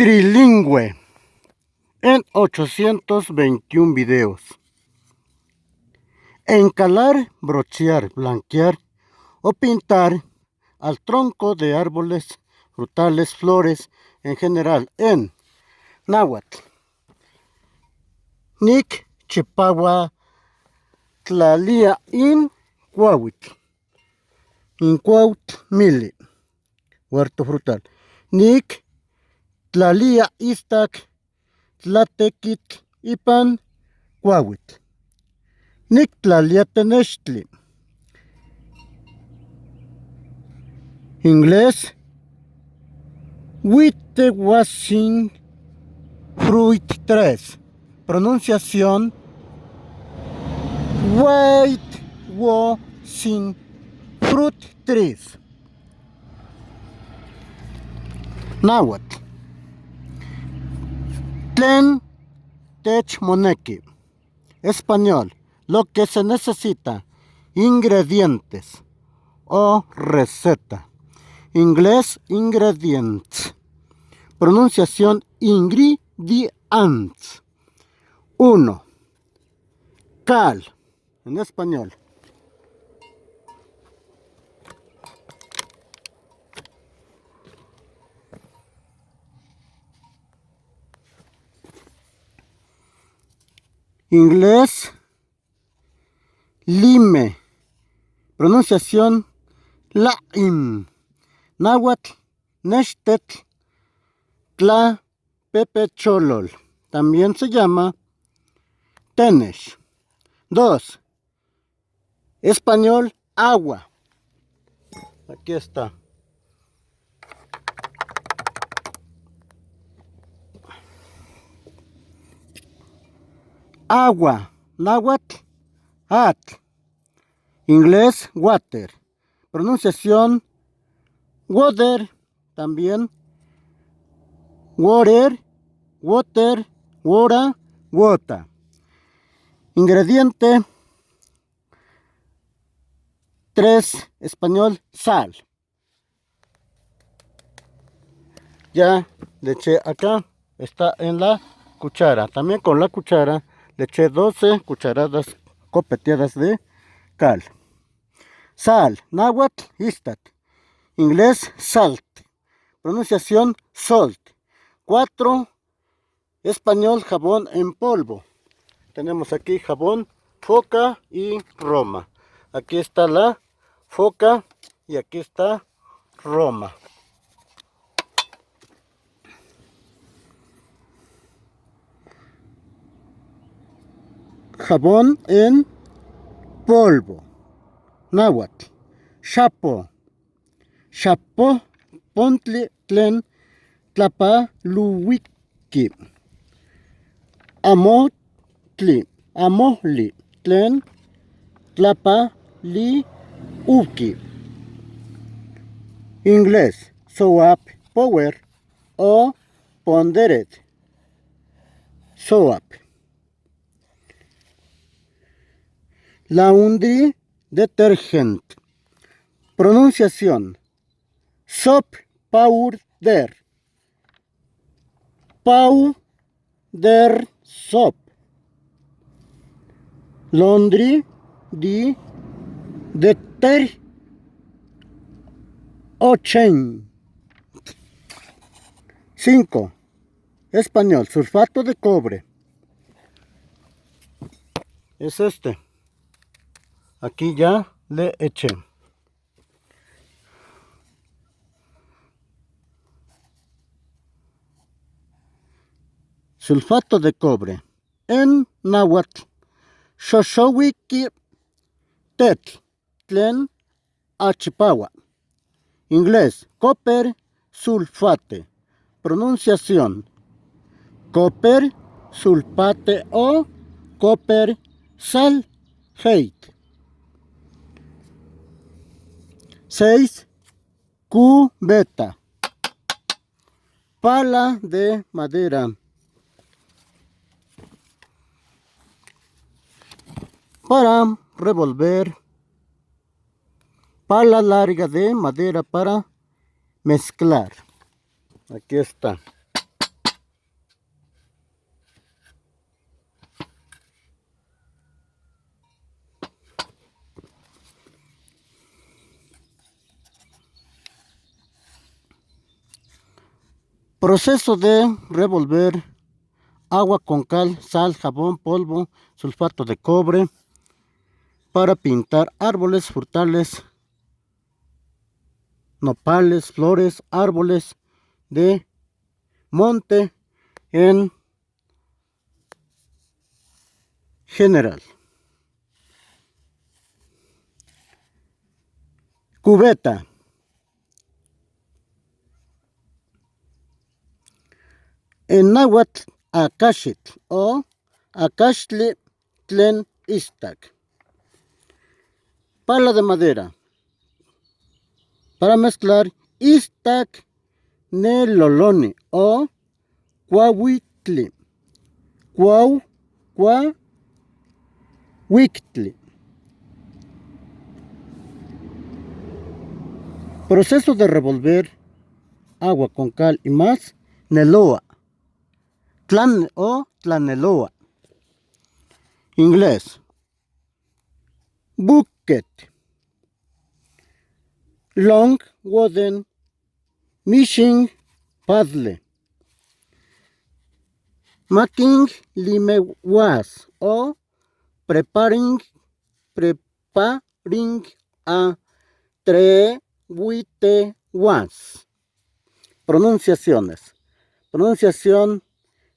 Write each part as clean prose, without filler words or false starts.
trilingüe en 821 videos. Encalar, brochear, blanquear o pintar al tronco de árboles, frutales, flores en general en náhuatl. Nic chipahua tlalia in cuauitl. In cuautl mili. Huerto frutal. Nic tlalia istac tlatequitl ipan cuauitl. Nic tlalia tenextli. Inglés. Whitewashing fruit 3. Pronunciación. Whitewashing fruit 3. Náhuatl. Tlen techmoneki. Español. Lo que se necesita. Ingredientes o receta. Inglés, ingredients. Pronunciación, ingredients. 1. Cal. En español. Inglés, lime. Pronunciación, laim. Náhuatl, nextetl, tla, pepecholol. También se llama tenesh. 2. Español, agua. Aquí está. Agua. Náhuatl, at. Inglés, water. Pronunciación, water. También water, water, water, water. Ingrediente 3, español, sal. Ya le eché acá, está en la cuchara. También con la cuchara le eché 12 cucharadas copeteadas de cal. Sal, náhuatl, istat. Inglés, salt. Pronunciación, salt. 4. Español, jabón en polvo. Tenemos aquí jabón, foca y Roma. Aquí está la foca y aquí está Roma. Jabón en polvo. Náhuatl. Chapo. Chapo. Pontli tlen tlapa luwiki. Amotli. Amohli tlen tlapa li uki. Inglés. Soap. Power o pondered. Soap. Laundry detergent. Pronunciación. Soap powder. Powder soap. Laundry detergent. 5. Español. Sulfato de cobre. Es este. Aquí ya le eché. Sulfato de cobre. En náhuatl. Xoxowiki tetl. Tlen achipawa. Inglés. Copper sulfate. Pronunciación. Copper sulfate o copper sulfate. 6. Cubeta. Pala de madera. Para revolver. Pala larga de madera para mezclar. Aquí está. Proceso de revolver agua con cal, sal, jabón, polvo, sulfato de cobre para pintar árboles frutales, nopales, flores, árboles de monte en general. Cubeta. En náhuatl, acachitl o acachtli tlen istak. Pala de madera. Para mezclar istak neloloni o cuahuitli. Cuahuitli. Proceso de revolver agua con cal y más, neloa. Tlan o tlaneloa. Inglés. Bucket. Long wooden machine paddle. Making lime was o preparing a trewite was. Pronunciaciones. Pronunciación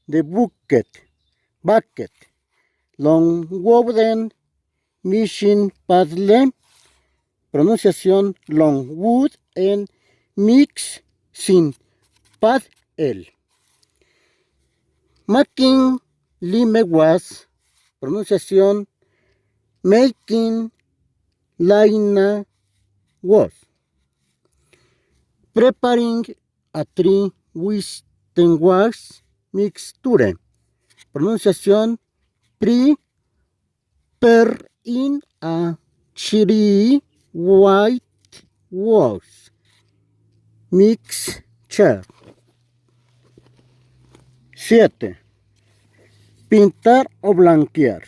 de bucket, long wooden machine paddle. Pronunciación long wood en mix sin paddle. Making lime was. Pronunciación making lina was. Preparing a tree wisten was mixture. Pronunciación preparing a tree white was mixture. 7. Pintar o blanquear.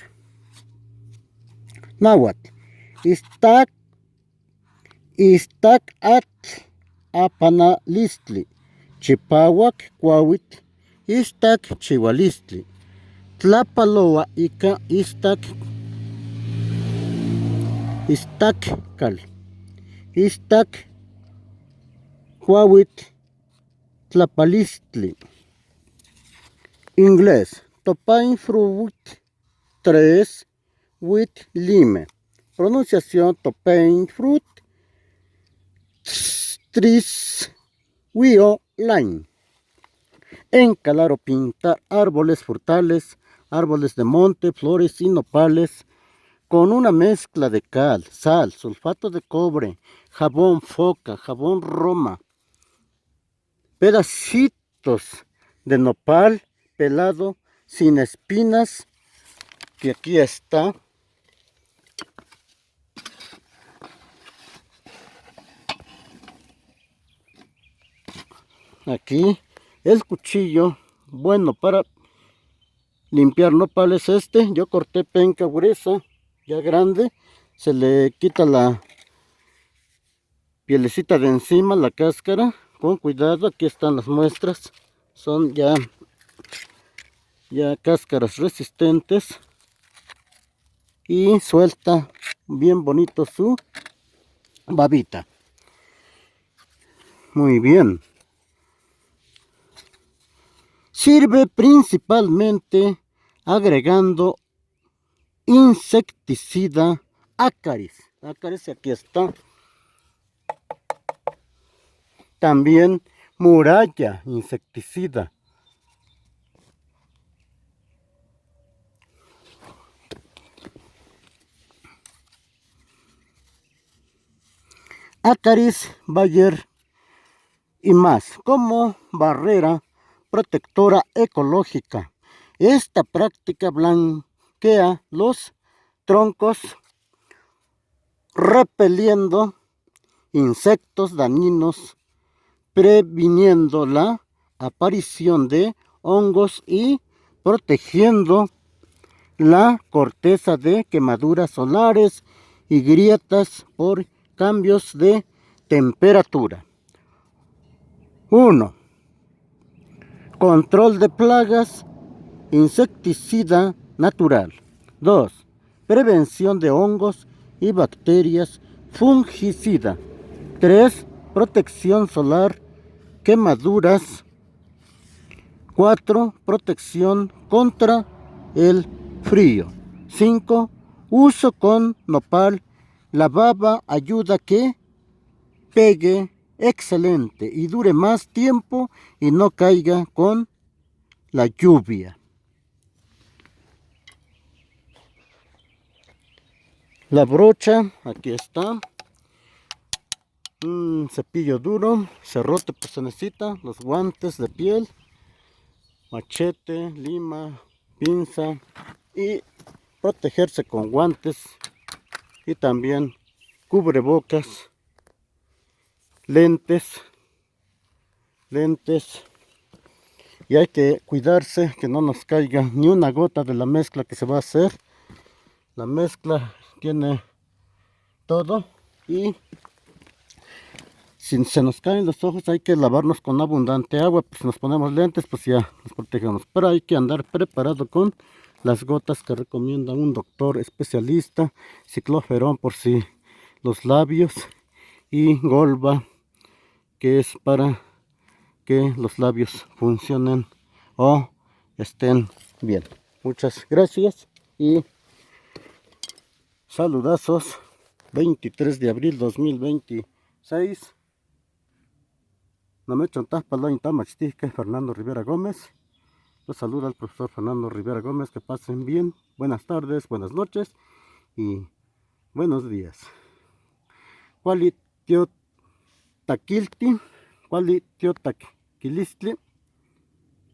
Náhuatl. Istak at apanalistli. Chipahuac cuauitl. Istak chihualistli. Tlapaloa ica istak cal. Istak cuauitl tlapalistli. Inglés. Topain fruit 3 with lime. Pronunciación topain fruit 3 wio lime. Encalar o pintar árboles frutales, árboles de monte, flores y nopales con una mezcla de cal, sal, sulfato de cobre, jabón foca, jabón roma, pedacitos de nopal pelado sin espinas, que aquí está. Aquí el cuchillo bueno para limpiar nopales yo corté penca gruesa ya grande, se le quita la pielecita de encima, la cáscara, con cuidado. Aquí están las muestras, son ya cáscaras resistentes y suelta bien bonito su babita. Muy bien. Sirve principalmente agregando insecticida Acaris. Acaris aquí está. También muralla insecticida. Acaris Bayer y más como barrera protectora ecológica. Esta práctica blanquea los troncos, repeliendo insectos dañinos, previniendo la aparición de hongos y protegiendo la corteza de quemaduras solares y grietas por cambios de temperatura. 1. control de plagas, insecticida natural. 2. Prevención de hongos y bacterias, fungicida. 3. Protección solar, quemaduras. 4. Protección contra el frío. 5. Uso con nopal. La baba ayuda a que pegue excelente y dure más tiempo y no caiga con la lluvia. La brocha, aquí está. Un cepillo duro, cerrote pues se necesita, los guantes de piel, machete, lima, pinza y protegerse con guantes y también cubrebocas, lentes y hay que cuidarse que no nos caiga ni una gota de la mezcla que se va a hacer. La mezcla tiene todo y si se nos caen los ojos hay que lavarnos con abundante agua, pues si nos ponemos lentes pues ya nos protegemos, pero hay que andar preparado con las gotas que recomienda un doctor especialista, cicloferón por si los labios y golva que es para que los labios funcionen o estén bien. Muchas gracias y saludazos. 23 de abril 2026. No me chontas para la Fernando Rivera Gómez. Los saluda el profesor Fernando Rivera Gómez. Que pasen bien. Buenas tardes, buenas noches y buenos días. Cualitio taquilti, cualitio taquilistli.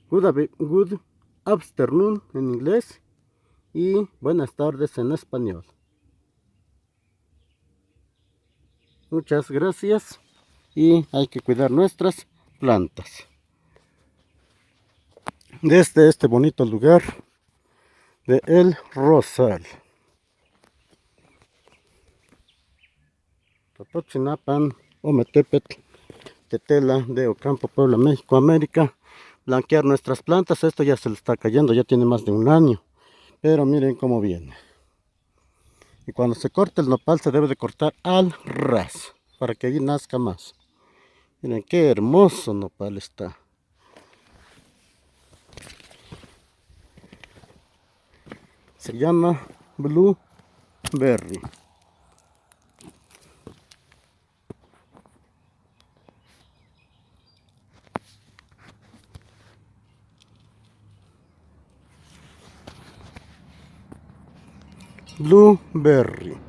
Good afternoon en inglés y buenas tardes en español. Muchas gracias y hay que cuidar nuestras plantas. Desde este bonito lugar de El Rosal. Tototzinapan, Ometepetl, Tetela de Ocampo, Puebla, México, América. Blanquear nuestras plantas, esto ya se le está cayendo, ya tiene más de un año. Pero miren cómo viene. Y cuando se corte el nopal se debe de cortar al ras, para que ahí nazca más. Miren qué hermoso nopal está. Se llama Blueberry. Blueberry.